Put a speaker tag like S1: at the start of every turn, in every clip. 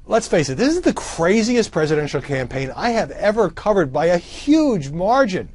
S1: let's face it, this is the craziest presidential campaign I have ever covered by a huge margin.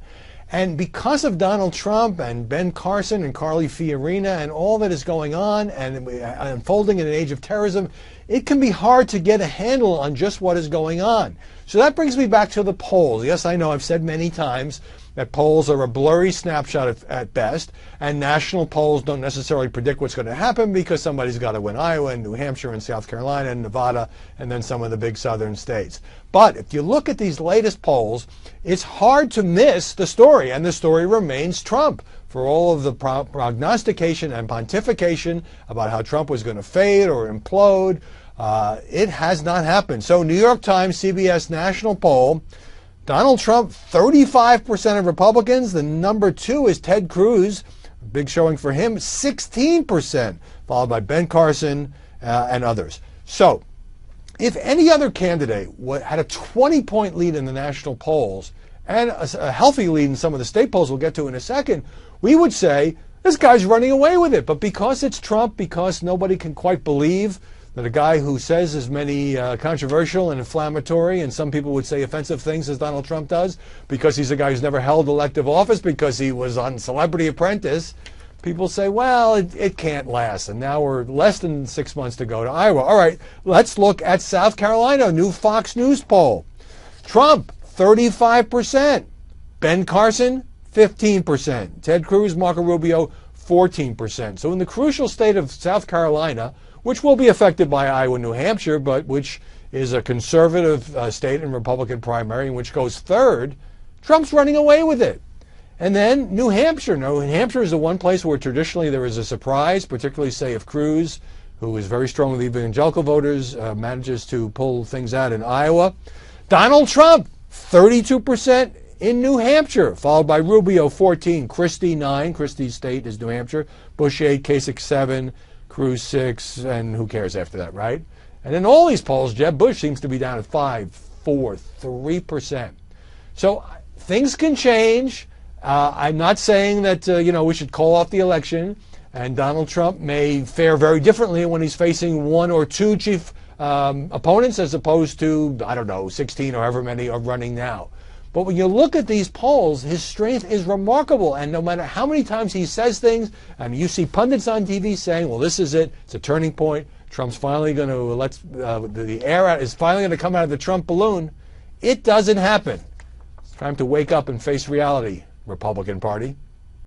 S1: And because of Donald Trump and Ben Carson and Carly Fiorina and all that is going on and unfolding in an age of terrorism, it can be hard to get a handle on just what is going on. So that brings me back to the polls. Yes, I know I've said many times that polls are a blurry snapshot at best, and national polls don't necessarily predict what's going to happen because somebody's got to win Iowa and New Hampshire and South Carolina and Nevada and then some of the big southern states. But if you look at these latest polls, it's hard to miss the story, and the story remains Trump. For all of the prognostication and pontification about how Trump was going to fade or implode, it has not happened. So New York Times, CBS national poll, Donald Trump, 35% of Republicans. The number 2 is Ted Cruz, big showing for him, 16%, followed by Ben Carson and others. So if any other candidate had a 20-point lead in the national polls and a healthy lead in some of the state polls we'll get to in a second, we would say this guy's running away with it. But because it's Trump, because nobody can quite believe that a guy who says as many controversial and inflammatory and some people would say offensive things as Donald Trump does, because he's a guy who's never held elective office, because he was on Celebrity Apprentice, people say, well, it can't last. And now we're less than 6 months to go to Iowa. All right, let's look at South Carolina, new Fox News poll. Trump, 35%. Ben Carson, 15%. Ted Cruz, Marco Rubio, 14%. So in the crucial state of South Carolina, which will be affected by Iowa, New Hampshire, but which is a conservative state and Republican primary, and which goes third, Trump's running away with it. And then New Hampshire. Now, New Hampshire is the one place where traditionally there is a surprise, particularly, say, if Cruz, who is very strong with evangelical voters, manages to pull things out in Iowa. Donald Trump, 32% in New Hampshire, followed by Rubio, 14%, Christie, 9%. Christie's state is New Hampshire. Bush, 8%, Kasich, 7%. Cruz 6%, and who cares after that, right? And in all these polls, Jeb Bush seems to be down at 5%, 4%, 3%. So things can change. I'm not saying that we should call off the election, and Donald Trump may fare very differently when he's facing 1 or 2 chief opponents as opposed to, I don't know, 16 or however many are running now. But when you look at these polls, his strength is remarkable. And no matter how many times he says things, and you see pundits on TV saying, well, this is it, it's a turning point, Trump's finally going to, the air is finally going to come out of the Trump balloon, it doesn't happen. It's time to wake up and face reality, Republican Party.